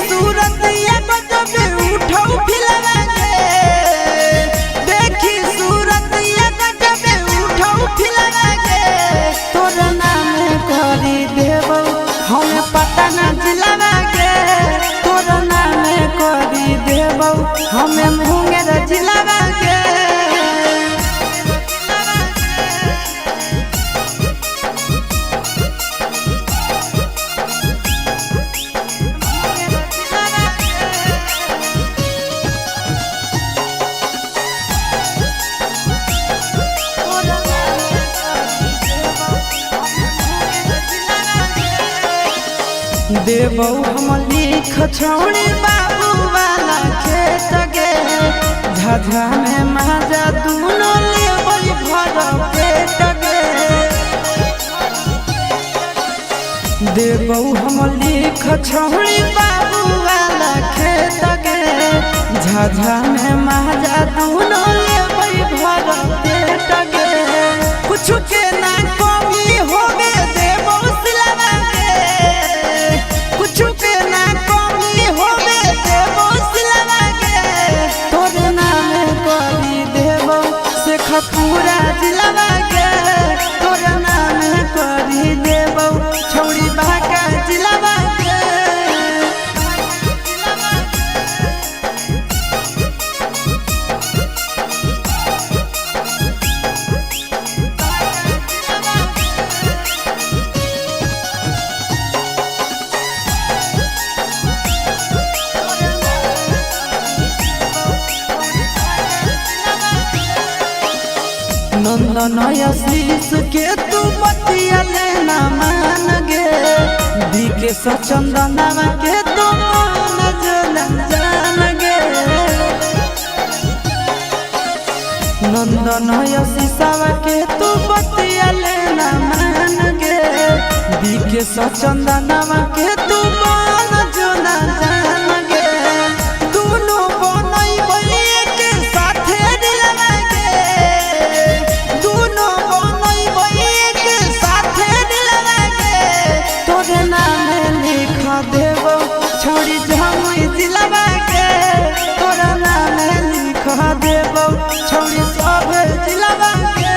सूरत या गजब उठौ फिलवा गे, देखी सूरत या गजब उठौ फिलवा गे, तोर नाम करी देबौ हमें पता न जिलवा गे, तोर नाम करी देबौ हमें मुंगेर जिलवा गे। देबौ हम लिख छोड़ी बाबू वाला खेत गे, झझा में माजा दूनो लेबै भर पेट गे। देबौ हम लिख छोड़ी बाबू वाला खेत गे, झझा में माजा दूनो लेबै भर पेट गे। कुछ के ना कमी होवे देबौ सिलवा गे, कुछ के ना कमी होवे देबौ सिलवा गे, तोर नाम करी देबौ से खपूरा जिलवा गे, तोर नाम करी देबौ छौड़ी बाका जिलवा गे। नंदन आशीष के तू बतिया लेना मान गे, बीके सचंदन के तू मान जान गे। नंदन आशीष के तू बतिया लेना मान गे, बीके सचंदन के तू मान जान गे। दोनों बनैबै के साथे दिलवा गे, दोनों बनैबै के साथे दिलवा गे, तोर नाम लिख देबौ छौड़ी जमुई जिलवा गे, तोर नाम लिख देबौ छौड़ी सब जिलवा गे।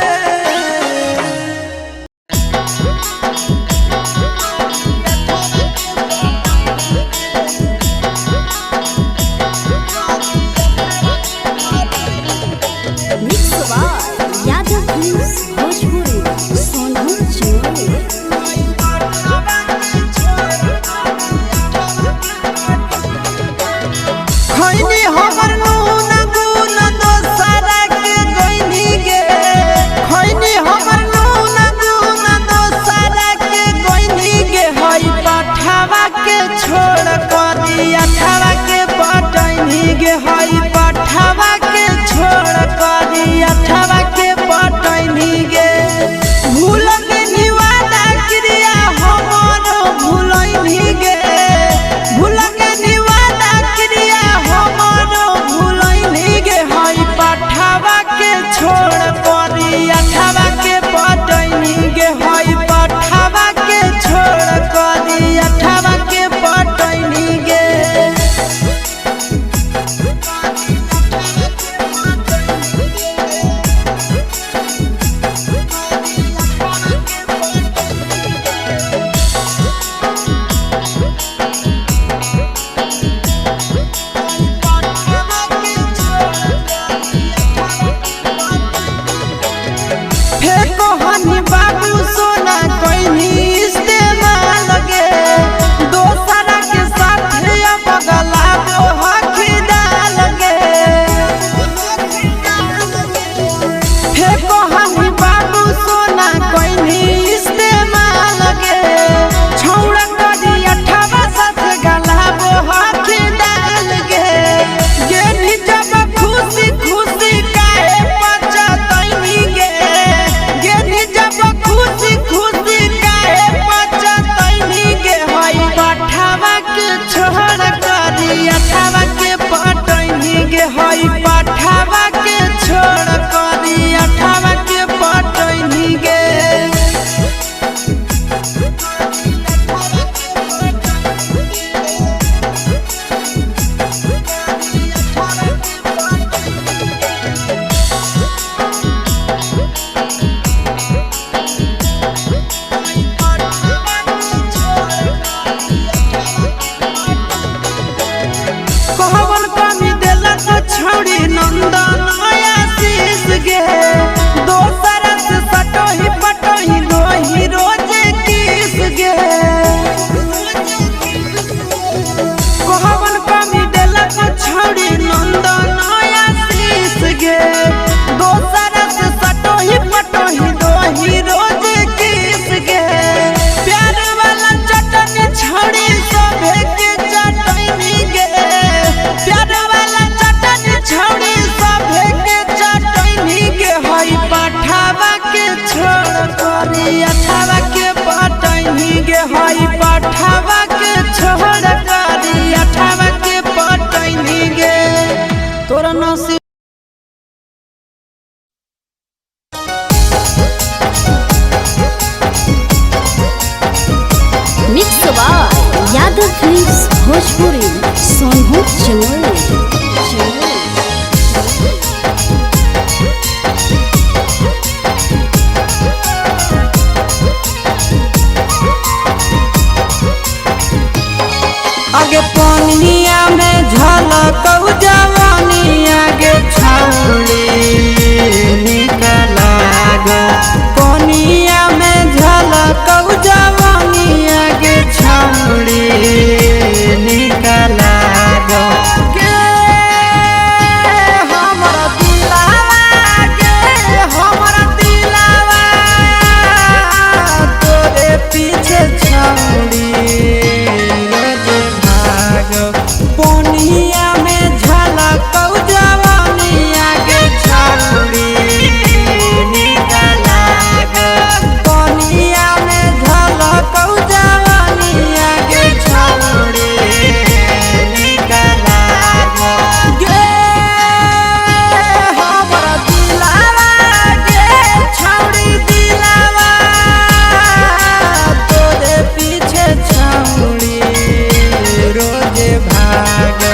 खैनी हमर नून गुन दोसरा के गइनी गे, खैनी हमर नून गुन दोसरा के गइनी गे, हई पठावा के छोड़ करी अठावा के पटैनी गे, हई पठावा के छोड़ करी अठावा के पटैनी गे। भूल के निवादा क्रिया हमर भूलैनी गे, भूल के निवादा क्रिया हमर भूलैनी गे, हई पठावा के छोड़ करी अठावा के पटैनी गे, हई पठावा के छोड़ करी अठावा के पटैनी गे। फेको हनी बाबू सोना कोइनी इस्तेमाल गे, दोसरा के साथ बगला दो हकी डाल गे। फेको हनी बाबू सोना कोइनी इस्तेमाल गे, छौड़ा करी अठावा साथ गला दो हकी डाल गे। गेनी जब खुशी खुशी काहे पचतैनी गे, गेनी जब खुशी खुशी काहे पचतैनी गे, हई पठावा के छोड़ करी अठावा के पटैनी गे, हई पठावा के छोड़ करी अठावा के पटैनी गे। सोनू चमोली। आगे पनिया में झलकौ जवानी आगे छौड़ी निकला गो। पनिया में झलकौ जवानी आगे छौड़ी निकला गो। गे हमरा दिलावा गे हमरा दिलावा तोरे पीछे छौड़ी पनिया में झलकौ जवानी आगे छौड़ी निकला गो। पनिया में झलकौ जवानी आगे छौड़ी निकला गो। गे हमरा दिलावा गे छौड़ी दिलावा तोरे पीछे छौड़ी रोजे भाग।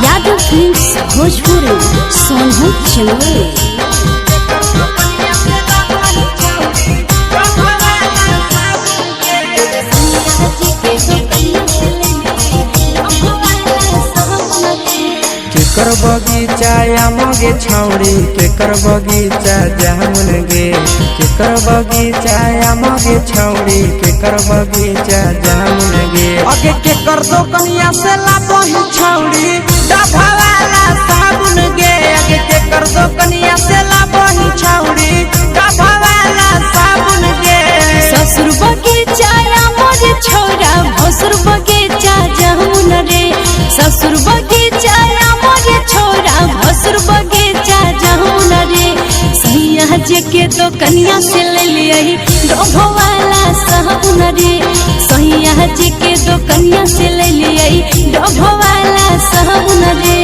यादव फिल्म्स भोजपुरी सोनू चमोली। केकर बगीचा आमगे छौड़ी केकर बगीचा जामुन गे। केकर बगीचा आमगे छौड़ी केकर बगीचा जामुन गे। अगे केकर दोकनिया से लाबही छौड़ी डभा वाला साबुन गे। अगे केकर दोकनिया से लाबही छौड़ी डभा वाला साबुन भसुर बगीचा जामुन रे ससुर बगीचा मोरे छोरा भसुर बगीचा जामुन रे सैया जी के तो कन्या से ले लिया डोभो वाला साबुन रे सैया जी के तो कन्या से ले लिया डोभो वाला साबुन रे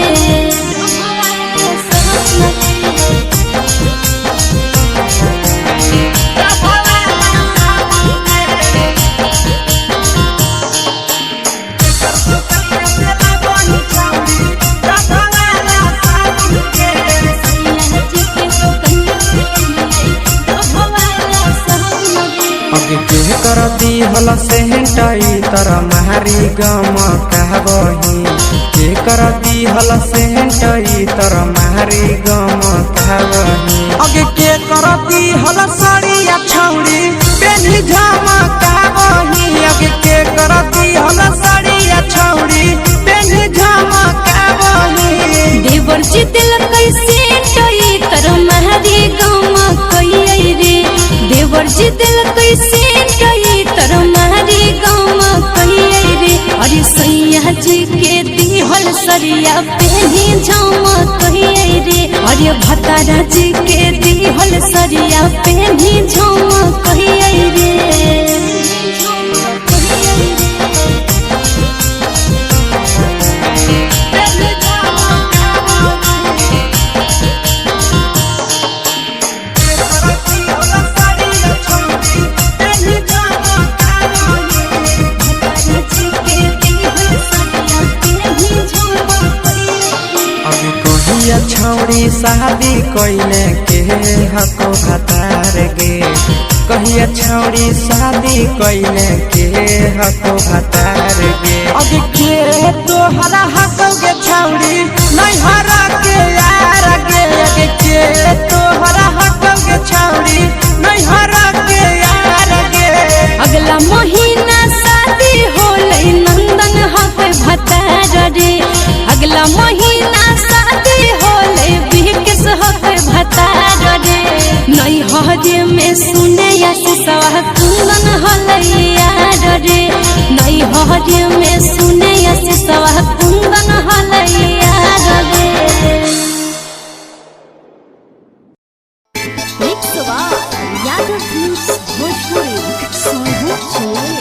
के कर दी हल से हटाई तर मारी गम कहबही के कर दी हल से हटाई तर मारी गम कहबही अगे के कर दी हल साड़िया छौड़ी पेनी झमा कहबही अगे के कर दी हल साड़िया छौड़ी पेनी झमा कहबही देवर जी दिल कैसे टई तर मारी गम कई रे देवर जी दिल कैसे टई तर मारी गम कई रे अरे सैया जी के दिहल सरिया पेनी झमा कई रे अरे भतारा जी के दिहल सरिया पेनी झमा कई रे छौड़ी शादी कोइले के हको भतार गे कहिया छौड़ी शादी कोइले के हको भतार गे अब के तो हरा हको गे छौड़ी नहीं हरा के यार गे अब के तो हरा हको गे छौड़ी नहीं हरा के यार गे अगला महीना शादी होले नंदन हक भतार रे अगला महीना शादी होले बिहकिस हक भतार रे नई हरे में सुने सवा कुंदन हले यार रे नई हरे में सुने सवा कुंदन हले यार रे यादव फिल्म्स भोजपुरी सोनू चले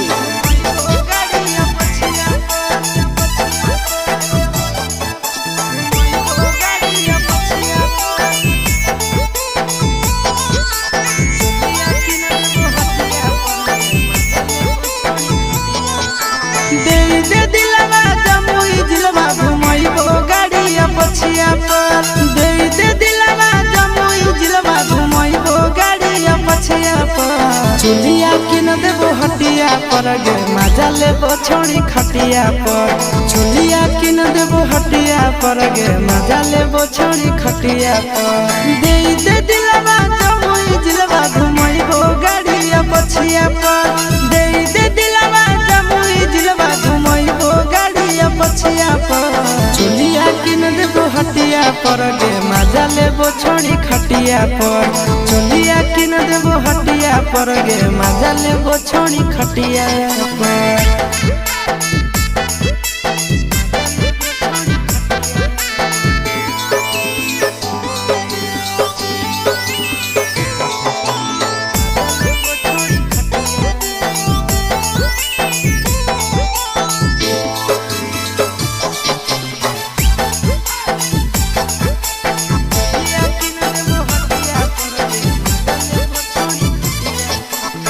पछिया पर दे दे दिलवा जमुई जिलवा घुमैबो गाड़िया पछिया पर चुलिया किन देबो हटिया पर गे मजा लेबो छोड़ी खटिया पर चुलिया किन देबो हटिया पर गे मजा लेबो छोड़ी खटिया पर दे दे दिलवा जमुई जिलवा घुमैबो गाड़िया पछिया पर दे दे दिलवा जमुई जिलवा घुमैबो गाड़िया पछिया पर चुलिया किन देबो हटिया पर गे मजा लेबो छोड़ी खटिया पर चुलिया किन देबो हटिया पर गे मजा लेबो छोड़ी खटिया पर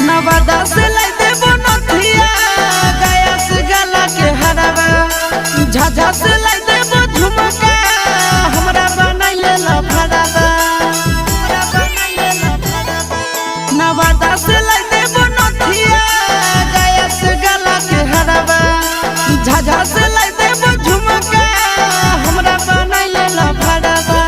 नवादा से लाई देबो नथिया गया से गला के हरावा झाझा से लाई देबो झुमका हमरा बनैले लफड़ावा नवादा से लाई देबो नथिया गया से गला के हरावा झाझा से लाई देबो झुमका हमरा बनैले लफड़ावा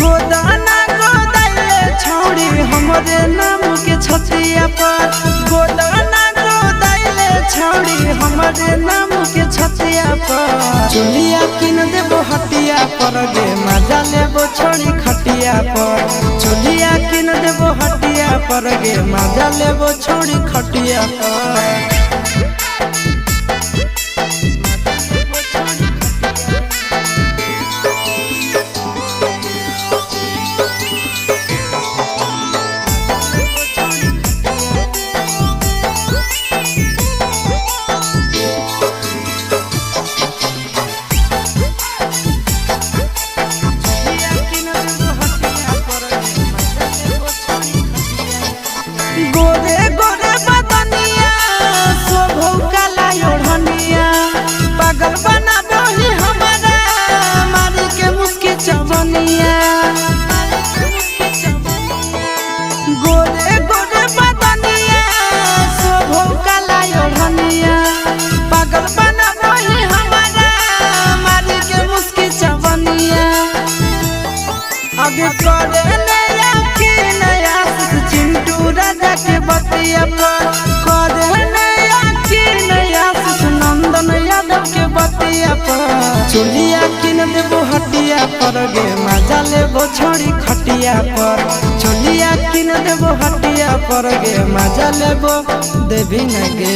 गोदाना गोदाइले छौड़ी हमरे नाम के छतिया पर गोदाना गोदाइले छौड़ी हमरे नाम के छतिया पर चुलिया किन देबो हटिया पर गे मजा लेबो छोड़ी खटिया पर चुलिया किन देबो हटिया पर गे मजा लेबो छोड़ी खटिया पर चवनिया गोरे गोरे बदनिया शोभो काला ओढ़निया पागल बना वही हमारा मारी के मुस्की चवनिया आगे करे नया के नया चिंटू राजा के बतिया पर करे नया के नया नंदन यादव के बतिया पर चुलिया किन देबो हटिया पर गे मजा लेबो छोड़ी खटिया पर चुलिया किन देबो हटिया पर गे मजा लेबो देवी न गे।